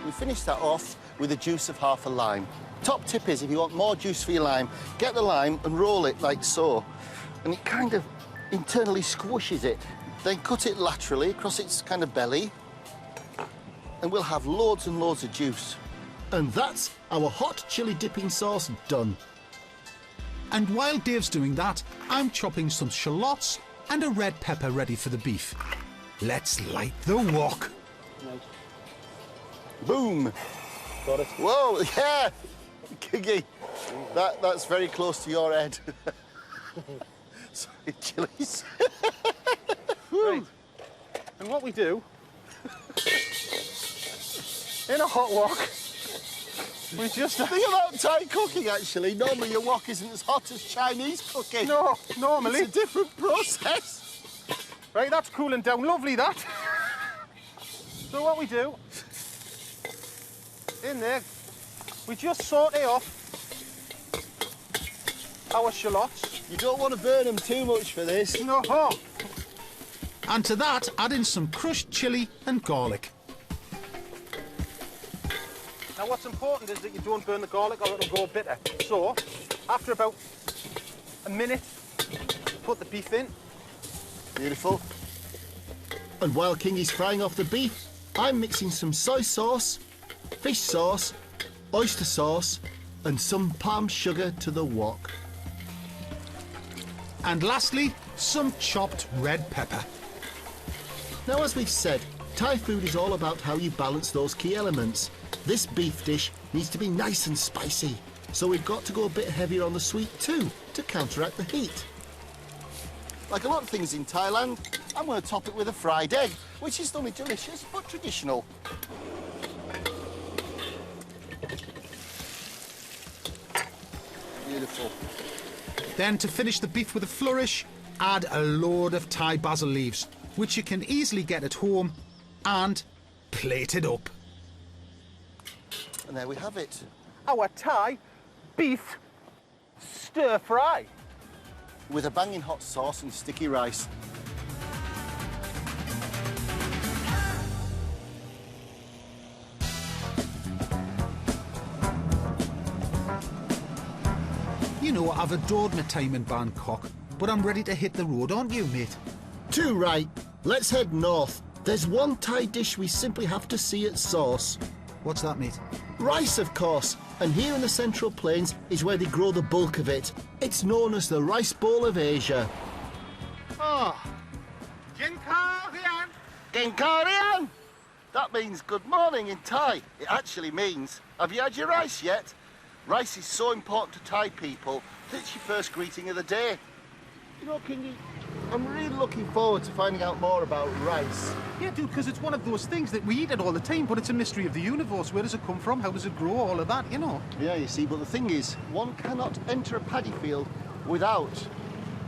We finish that off with the juice of half a lime. Top tip is, if you want more juice for your lime, get the lime and roll it like so. And it kind of internally squishes it. Then cut it laterally across its kind of belly. And we'll have loads and loads of juice. And that's our hot chili dipping sauce done. And while Dave's doing that, I'm chopping some shallots and a red pepper ready for the beef. Let's light the wok. Boom. Got it. Whoa, yeah. Kiggy, that's very close to your head. Sorry, chilies. Right. And what we do, in a hot wok, we just... The thing about Thai cooking, actually, normally your wok isn't as hot as Chinese cooking. No, normally. It's a different process. Right, that's cooling down. Lovely, that. So what we do, in there, we just saute off our shallots. You don't want to burn them too much for this. No. And to that, add in some crushed chilli and garlic. Now what's important is that you don't burn the garlic or it'll go bitter. So, after about a minute, put the beef in. Beautiful. And while Kingy's frying off the beef, I'm mixing some soy sauce, fish sauce, oyster sauce, and some palm sugar to the wok. And lastly, some chopped red pepper. Now, as we've said, Thai food is all about how you balance those key elements. This beef dish needs to be nice and spicy, so we've got to go a bit heavier on the sweet too, to counteract the heat. Like a lot of things in Thailand, I'm going to top it with a fried egg, which is not only delicious, but traditional. Beautiful. Then, to finish the beef with a flourish, add a load of Thai basil leaves, which you can easily get at home, and plate it up. And there we have it. Our Thai beef stir fry. With a banging hot sauce and sticky rice. You know, I've adored my time in Bangkok, but I'm ready to hit the road, aren't you, mate? Too right. Let's head north. There's one Thai dish we simply have to see at source. What's that, mate? Rice, of course. And here in the Central Plains is where they grow the bulk of it. It's known as the Rice Bowl of Asia. Oh. Jinkarian. Jinkarian! That means good morning in Thai. It actually means, have you had your rice yet? Rice is so important to Thai people that it's your first greeting of the day. You know, Kingy, I'm really looking forward to finding out more about rice. Yeah, dude, because it's one of those things that we eat it all the time, but it's a mystery of the universe. Where does it come from? How does it grow? All of that, you know. Yeah, you see, but the thing is, one cannot enter a paddy field without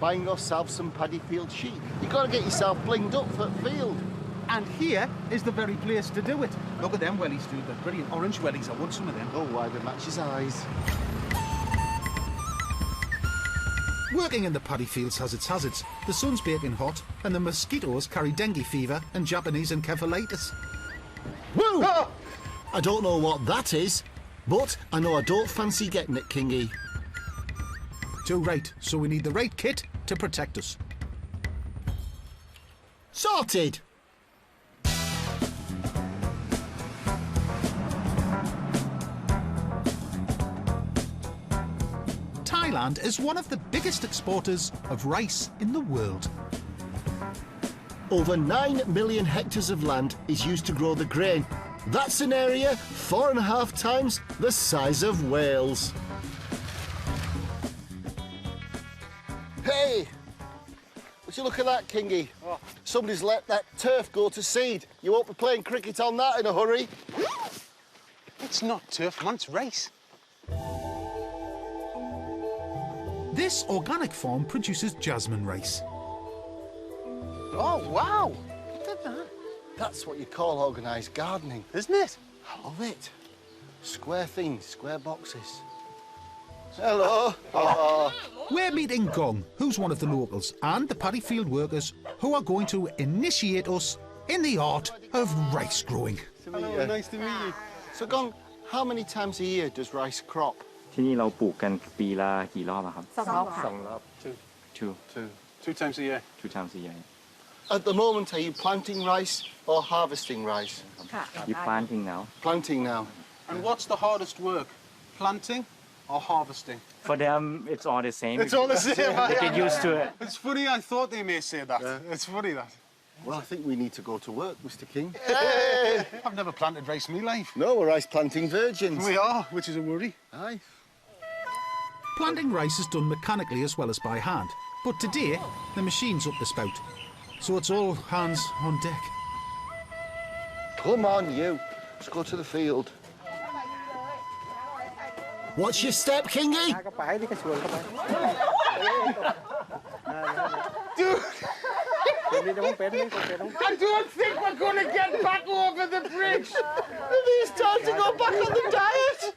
buying yourself some paddy field sheep. You've got to get yourself blinged up for the field. And here is the very place to do it. Look at them wellies, dude. They're brilliant. Orange wellies. I want some of them. Oh, why, they match his eyes. Working in the paddy fields has its hazards. The sun's baking hot, and the mosquitoes carry dengue fever and Japanese encephalitis. Woo! Ah! I don't know what that is, but I know I don't fancy getting it, Kingy. Too right, so we need the right kit to protect us. Sorted! Thailand is one of the biggest exporters of rice in the world. Over 9 million hectares of land is used to grow the grain. That's an area 4.5 times the size of Wales. Hey! Would you look at that, Kingy? Oh. Somebody's let that turf go to seed. You won't be playing cricket on that in a hurry. It's not turf, man. It's rice. This organic farm produces jasmine rice. Oh, wow! Look at that. That's what you call organised gardening. Isn't it? I love it. Square things, square boxes. Hello. Oh. We're meeting Gong, who's one of the locals, and the paddy field workers who are going to initiate us in the art of rice growing. Hello, nice to meet you. So, Gong, how many times a year does rice crop? ที่นี่เราปลูกกันปีละกี่รอบอะครับ 2 รอบ Two times a year. two times a year At the moment, are you planting rice or harvesting rice? ค่ะ you planting now Planting now. And what's the hardest work? Planting or harvesting? for them it's all the same It's all the same. they get used to it It's funny, I thought they may say that. It's funny, that. Well, I think we need to go to work, Mr. King. I've never planted rice in my life. No, we're rice planting virgins. We are, which is a worry. Aye. Planting rice is done mechanically as well as by hand, but today the machine's up the spout, so it's all hands on deck. Come on, you. Let's go to the field. Watch your step, Kingy. Dude! I don't think we're going to get back over the bridge. Maybe it's time to go back on the diet.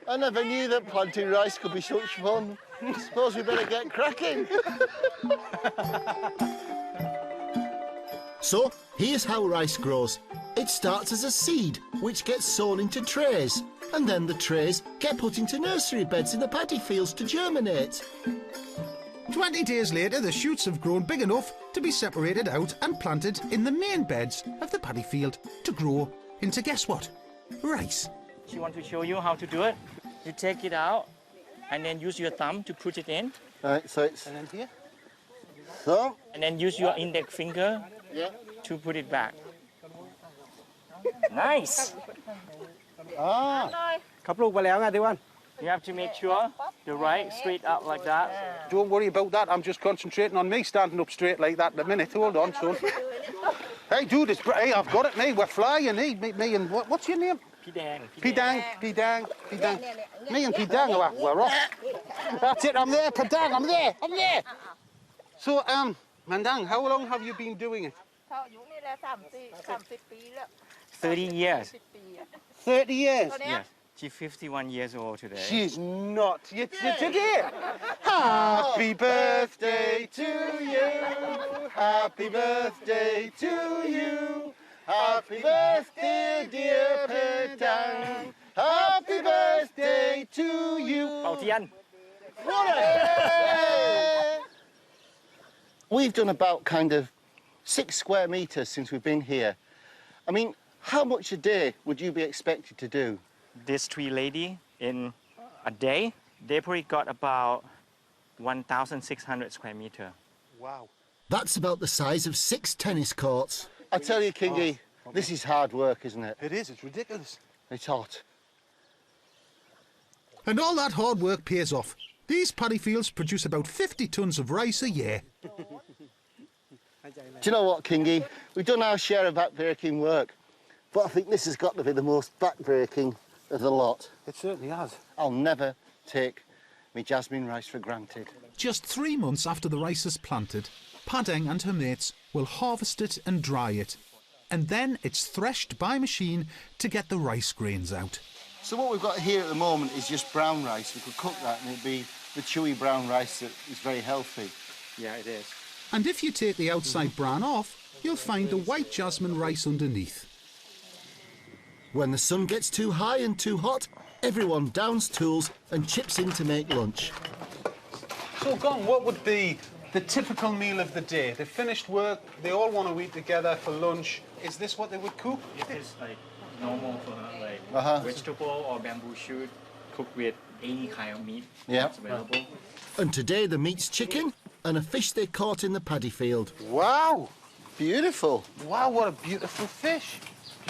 I never knew that planting rice could be such fun. Suppose we better get cracking. So, here's how rice grows. It starts as a seed, which gets sown into trays, and then the trays get put into nursery beds in the paddy fields to germinate. 20 days later, the shoots have grown big enough to be separated out and planted in the main beds of the paddy field to grow into, guess what? Rice. she want to show you how to do it you take it out and then use your thumb to put it in Right, so it's... And then here? So? and then use your index finger to put it back nice Ah. เขาปลูกไปแล้วไงที่วัน you have to make sure the right straight up like that Don't worry about that. I'm just concentrating on me standing up straight like that in a minute. Hold on, son. Hey, dude, hey, I've got it, mate. We're flying, hey. Me and what's your name? พี่แดง Pidang. Me and Pidang, we're off. That's it. I'm there, Pidang. I'm there. So, Mandang, how long have you been doing it? อายุนี่แหละ30 ปีแล้ว 30 years 30 years. yes she's 51 years old today She's not. You today. Happy birthday to you. Happy birthday to you. Happy birthday, dear Pidang. Happy birthday to you. เป่าเทียน We've done about kind of 6 square metres since we've been here. I mean, how much a day would you be expected to do? This three lady in a day they probably got about 1,600 square meter Wow. That's about the size of 6 tennis courts. I tell you, Kingy, this is hard work, isn't it? It is. It's ridiculous. It's hot. And all that hard work pays off. These paddy fields produce about 50 tonnes of rice a year. Do you know what, Kingy? We've done our share of backbreaking work, but I think this has got to be the most backbreaking of the lot. It certainly has. I'll never take me jasmine rice for granted. Just 3 months after the rice is planted, Padang and her mates will harvest it and dry it. And then it's threshed by machine to get the rice grains out. So what we've got here at the moment is just brown rice. We could cook that and it'd be the chewy brown rice that is very healthy. Yeah, it is. And if you take the outside bran off, you'll find the white jasmine rice underneath. When the sun gets too high and too hot, everyone downs tools and chips in to make lunch. So, Gong, what would be the typical meal of the day? They finished work, they all want to eat together for lunch. Is this what they would cook? It is like normal for like vegetable or bamboo shoot cooked with any kind of meat that's available. And today the meat's chicken and a fish they caught in the paddy field. Wow! Beautiful. Wow, what a beautiful fish.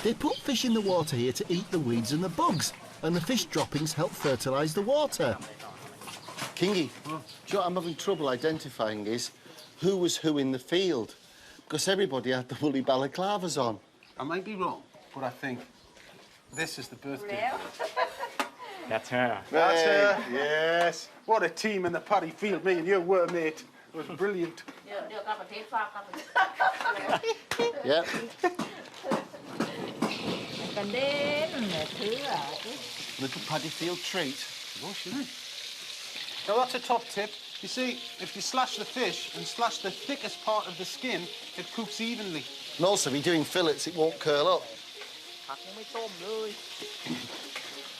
They put fish in the water here to eat the weeds and the bugs, and the fish droppings help fertilise the water. Kingy, do you know what I'm having trouble identifying is who was who in the field? Because everybody had the woolly balaclavas on. I might be wrong, but I think this is the birthday. That's her. That's her. Yes. What a team in the paddy field, me and you were, mate. It was brilliant. Yeah. Little paddy field treat. Gosh, isn't it? Now that's a top tip. You see, if you slash the fish and slash the thickest part of the skin, it cooks evenly. And also, if you're doing fillets, it won't curl up.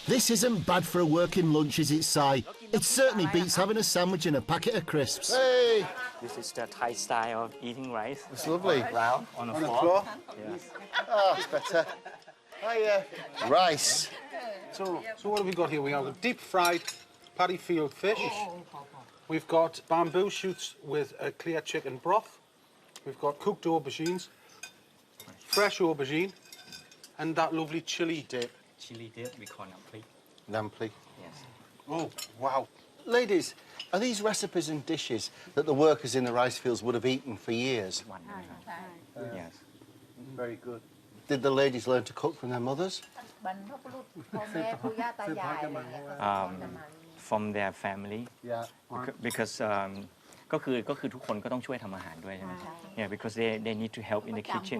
This isn't bad for a working lunch, is it, Si? It certainly beats having a sandwich and a packet of crisps. Hey! This is the Thai style of eating rice. It's lovely. Round on the floor. floor? Yes. Oh, it's better. Hiya. Rice. So what have we got here? We have a deep-fried paddy field fish. We've got bamboo shoots with a clear chicken broth. We've got cooked aubergines, fresh aubergine, and that lovely chili dip. Chili dip, we call nampli. Nampli. Yes. Oh, wow. Ladies, are these recipes and dishes that the workers in the rice fields would have eaten for years? Yes. Very good. Did the ladies learn to cook from their mothers? From their family. Yeah. Because ก็คือทุกคนก็ต้องช่วยทำอาหารด้วยใช่ไหม Yeah, because they need to help in the kitchen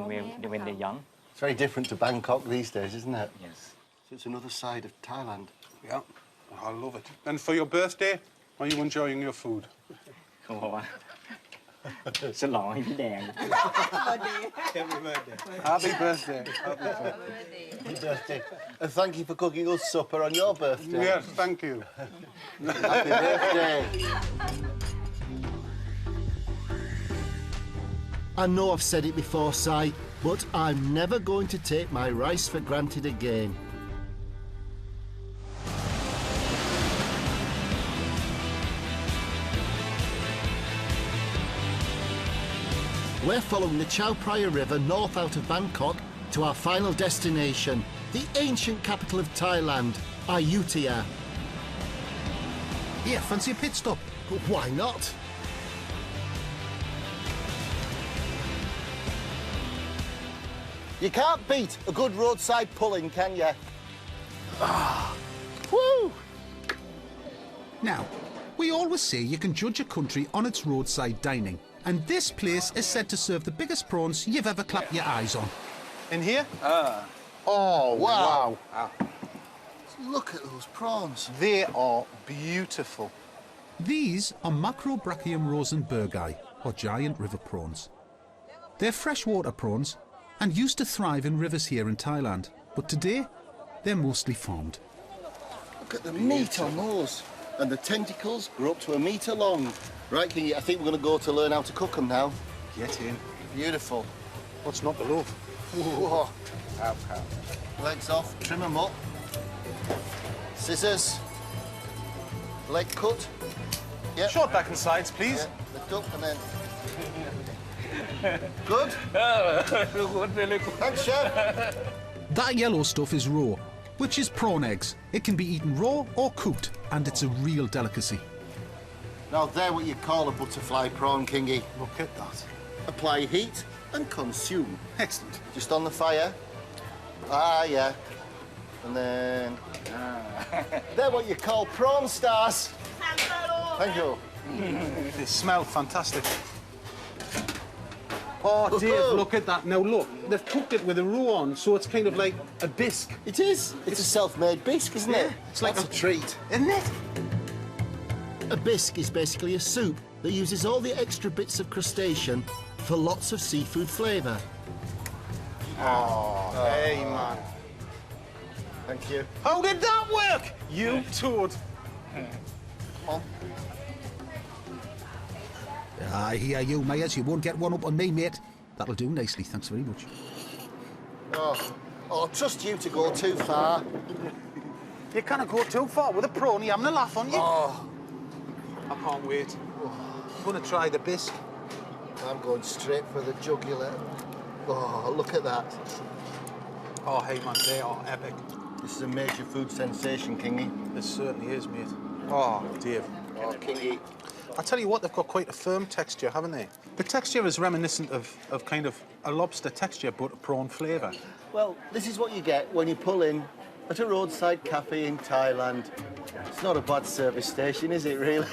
when they're young. It's very different to Bangkok these days, isn't it? Yes. So it's another side of Thailand. Yeah, I love it. And for your birthday, are you enjoying your food? เขาบอกว่าฉลองให้พี่แดง Happy birthday. Happy birthday. Happy birthday. And thank you for cooking us supper on your birthday. Yes, thank you. Happy birthday. I know I've said it before, Si, but I'm never going to take my rice for granted again. We're following the Chao Phraya River north out of Bangkok to our final destination, the ancient capital of Thailand, Ayutthaya. Yeah, fancy a pit stop? Why not? You can't beat a good roadside pulling, can you? Ah, woo! Now, we always say you can judge a country on its roadside dining, and this place is said to serve the biggest prawns you've ever clapped your eyes on. In here? Oh, wow. Look at those prawns. They are beautiful. These are Macrobrachium rosenbergi, or giant river prawns. They're freshwater prawns and used to thrive in rivers here in Thailand, but today they're mostly farmed. Look at the meat on those. And the tentacles grow up to 1 metre long. Right, Kingy, I think we're going to go to learn how to cook them now. Get in. Beautiful. What's not to love? Whoa. Legs off, trim them up. Scissors. Leg cut. Yep. Short back and sides, please. Yeah, lift up and then... Good? Thanks, Chef. That yellow stuff is raw, which is prawn eggs. It can be eaten raw or cooked, and it's a real delicacy. Now, they're what you call a butterfly prawn, Kingy. Look at that. Apply heat and consume. Excellent. Just on the fire. Ah, yeah. And then... They're what you call prawn stars. Thank you. They smell fantastic. Oh, Dave, look at that. Now, look, they've cooked it with a roux on, so it's kind of like a bisque. It is. It's a self-made bisque, isn't it? It's like a treat. Isn't it? A bisque is basically a soup that uses all the extra bits of crustacean for lots of seafood flavour. Oh, hey, man. Thank you. How did that work? You toad. Come on. I hear you, Myers. You won't get one up on me, mate. That'll do nicely, thanks very much. Oh, trust you to go too far. You can't go too far with a prawn. You're having a laugh on you. Oh. I can't wait. I'm going to try the bisque. I'm going straight for the jugular. Oh, look at that. Oh, hey, man, they are epic. This is a major food sensation, Kingy. It certainly is, mate. Oh, Dave. Oh, Kingy. I tell you what, they've got quite a firm texture, haven't they? The texture is reminiscent of kind of a lobster texture, but a prawn flavour. Well, this is what you get when you pull in at a roadside cafe in Thailand. It's not a bad service station, is it, really?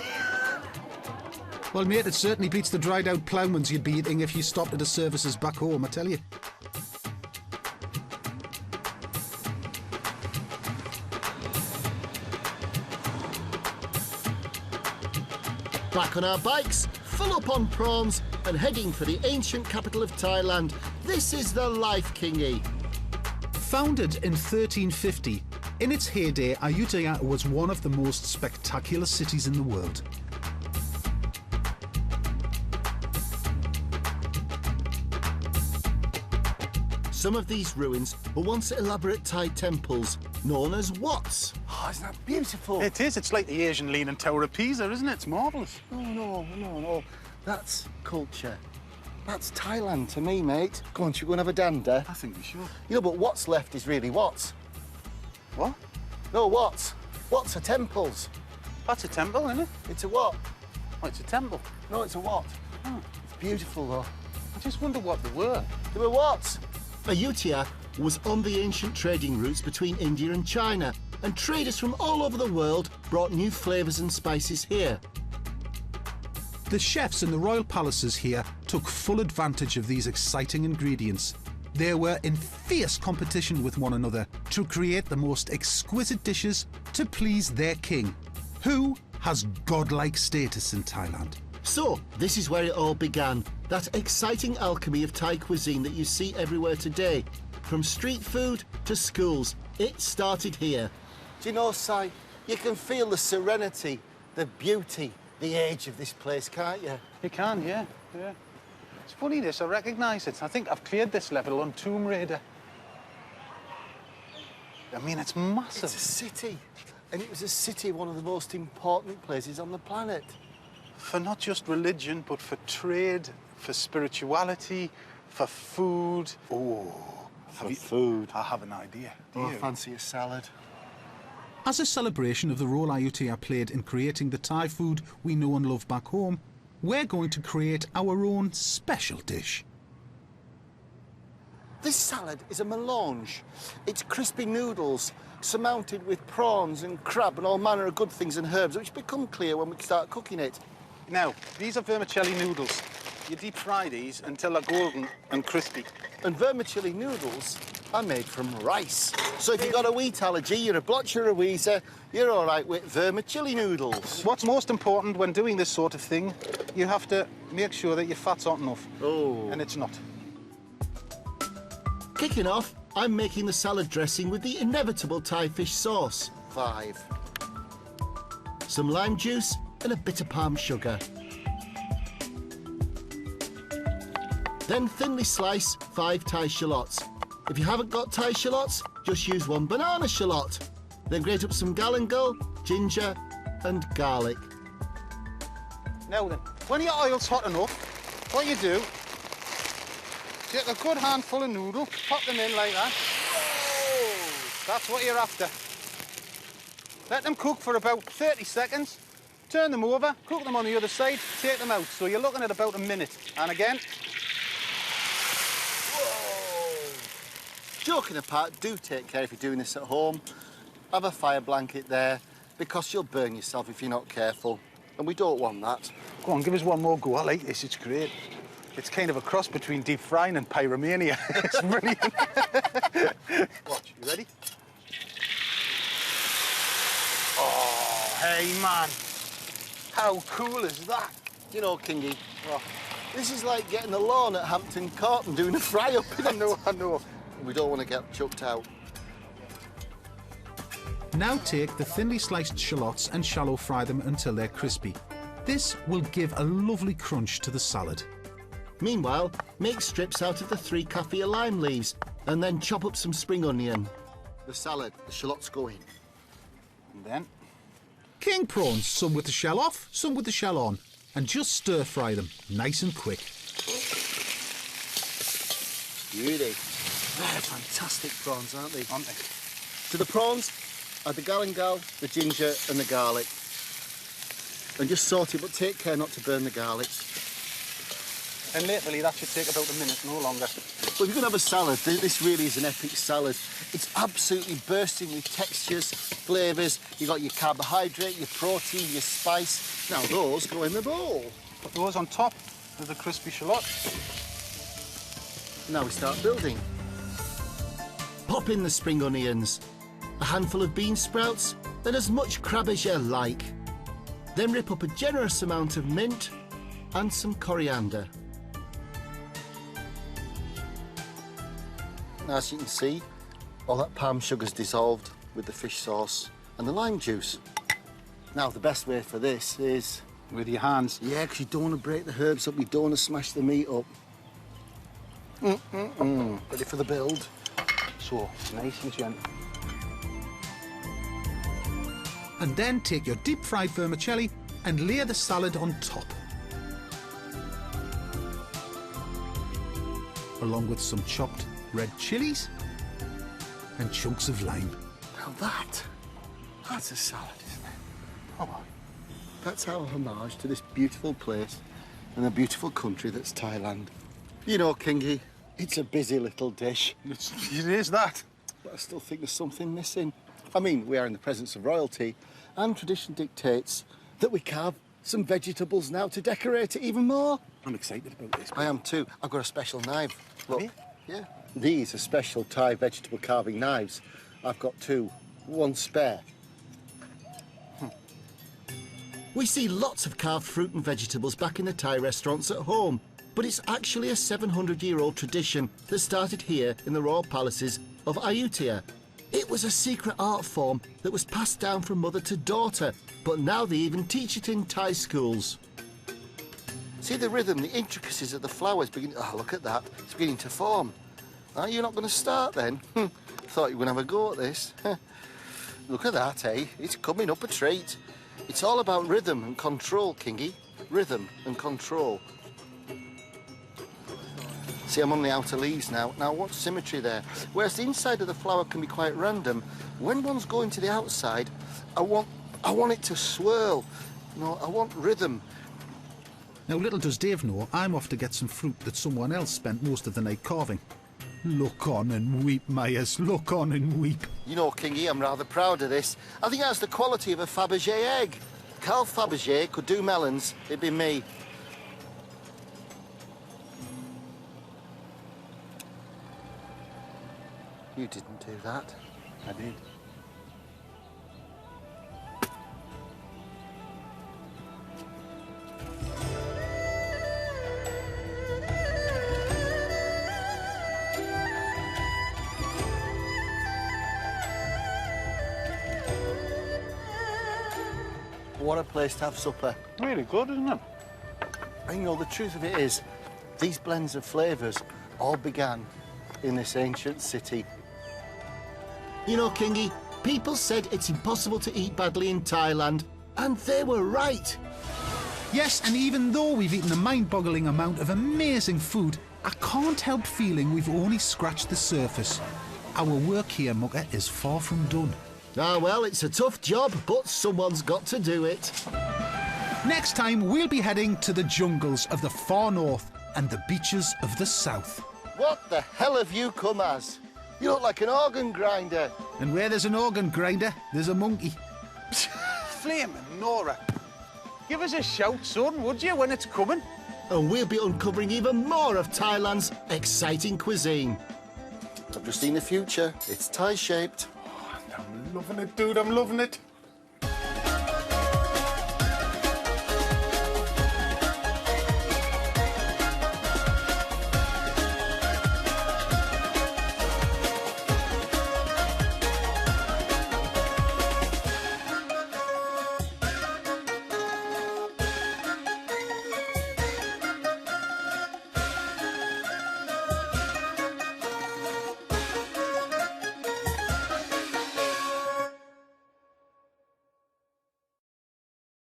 Well, mate, it certainly beats the dried-out ploughmans you'd be eating if you stopped at the services back home, I tell you. Back on our bikes, full up on prawns and heading for the ancient capital of Thailand. This is the life, Kingy. Founded in 1350, in its heyday, Ayutthaya was one of the most spectacular cities in the world. Some of these ruins were once elaborate Thai temples known as Wats. Oh, isn't that beautiful? It is. It's like the Asian Leaning Tower of Pisa, isn't it? It's marvellous. No. That's culture. That's Thailand to me, mate. Go on, should we go and have a dander? I think we should. You know, but what's left is really Wats. What? No, Wats. Wats are temples. That's a temple, isn't it? It's a what? Oh, it's a temple. No, it's a what? Oh. It's beautiful, though. I just wonder what they were. They were what? Ayutthaya was on the ancient trading routes between India and China, and traders from all over the world brought new flavours and spices here. The chefs in the royal palaces here took full advantage of these exciting ingredients. They were in fierce competition with one another to create the most exquisite dishes to please their king, who has godlike status in Thailand. So, this is where it all began, that exciting alchemy of Thai cuisine that you see everywhere today. From street food to schools, it started here. Do you know, Sai, you can feel the serenity, the beauty, the age of this place, can't you? You can, yeah. It's funny this, I recognise it. I think I've cleared this level on Tomb Raider. I mean, it's massive. It's a city, and it was a city, one of the most important places on the planet. For not just religion, but for trade, for spirituality, for food. Oh, food. I have an idea. Do I you? fancy a salad. As a celebration of the role Ayutthaya played in creating the Thai food we know and love back home, we're going to create our own special dish. This salad is a melange. It's crispy noodles surmounted with prawns and crab and all manner of good things and herbs, which become clear when we start cooking it. Now, these are vermicelli noodles. You deep fry these until they're golden and crispy. And vermicelli noodles are made from rice. So if you've got a wheat allergy, you're a blotcher or a wheezer, you're all right with vermicelli noodles. What's most important when doing this sort of thing, you have to make sure that your fat's hot enough. Oh. And it's not. Kicking off, I'm making the salad dressing with the inevitable Thai fish sauce. 5. Some lime juice and a bit of palm sugar. Then thinly slice 5 Thai shallots. If you haven't got Thai shallots, just use 1 banana shallot. Then grate up some galangal, ginger and garlic. Now then, when your oil's hot enough, what you do, take a good handful of noodle, pop them in like that. Whoa! That's what you're after. Let them cook for about 30 seconds. Turn them over, cook them on the other side, take them out. So you're looking at about a minute. And again. Whoa! Joking apart, do take care if you're doing this at home. Have a fire blanket there, because you'll burn yourself if you're not careful. And we don't want that. Go on, give us one more go. I like this, it's great. It's kind of a cross between deep frying and pyromania. It's brilliant. Watch, you ready? Oh, hey, man. How cool is that? You know, Kingy, this is like getting the lawn at Hampton Court and doing a fry-up. I know. We don't want to get chucked out. Now take the thinly sliced shallots and shallow fry them until they're crispy. This will give a lovely crunch to the salad. Meanwhile, make strips out of the 3 kaffir lime leaves and then chop up some spring onion. The salad, the shallots go in. And then? King prawns, some with the shell off, some with the shell on. And just stir fry them, nice and quick. Beauty. They're fantastic prawns, aren't they? Aren't they? To the prawns, add the galangal, the ginger and the garlic. And just saute it, but take care not to burn the garlic. And literally that should take about a minute, no longer. Well, if you're going to have a salad, this really is an epic salad. It's absolutely bursting with textures, flavours. You've got your carbohydrate, your protein, your spice. Now those go in the bowl. Put those on top of the crispy shallot. Now we start building. Pop in the spring onions, a handful of bean sprouts, and as much crab as you like. Then rip up a generous amount of mint and some coriander. As you can see, all that palm sugar's dissolved with the fish sauce and the lime juice. Now, the best way for this is... with your hands. Yeah, because you don't want to break the herbs up, you don't want to smash the meat up. Ready for the build? So, nice and gentle. And then take your deep-fried vermicelli and layer the salad on top. Along with some chopped red chilies and chunks of lime. Now that's a salad, isn't it? Oh, that's our homage to this beautiful place and the beautiful country that's Thailand. You know, Kingy, it's a busy little dish. It is that. But I still think there's something missing. I mean, we are in the presence of royalty, and tradition dictates that we carve some vegetables now to decorate it even more. I'm excited about this. I am too. I've got a special knife. Look. Have you? Yeah. These are special Thai vegetable carving knives. I've got two, one spare. We see lots of carved fruit and vegetables back in the Thai restaurants at home, but it's actually a 700-year-old tradition that started here in the royal palaces of Ayutthaya. It was a secret art form that was passed down from mother to daughter, but now they even teach it in Thai schools. See the rhythm, the intricacies of the flowers beginning... Oh, look at that. It's beginning to form. Are you not going to start then? Thought you were going to have a go at this. Look at that, eh? It's coming up a treat. It's all about rhythm and control, Kingy. Rhythm and control. See, I'm on the outer leaves now. Now, what's symmetry there? Whereas the inside of the flower can be quite random, when one's going to the outside, I want it to swirl. No, I want rhythm. Now, little does Dave know, I'm off to get some fruit that someone else spent most of the night carving. Look on and weep, Myers. Look on and weep. You know, Kingy, I'm rather proud of this. I think that's the quality of a Fabergé egg. Carl Fabergé could do melons, it'd be me. You didn't do that. I did. What a place to have supper. Really good, isn't it? And you know, the truth of it is, these blends of flavours all began in this ancient city. You know, Kingy, people said it's impossible to eat badly in Thailand, and they were right. Yes, and even though we've eaten a mind-boggling amount of amazing food, I can't help feeling we've only scratched the surface. Our work here, Mucker, is far from done. Ah, well, it's a tough job, but someone's got to do it. Next time, we'll be heading to the jungles of the far north and the beaches of the south. What the hell have you come as? You look like an organ grinder. And where there's an organ grinder, there's a monkey. Flaming Nora. Give us a shout, son, would you, when it's coming? And we'll be uncovering even more of Thailand's exciting cuisine. I've just seen the future. It's Thai-shaped. I'm loving it, dude, I'm loving it.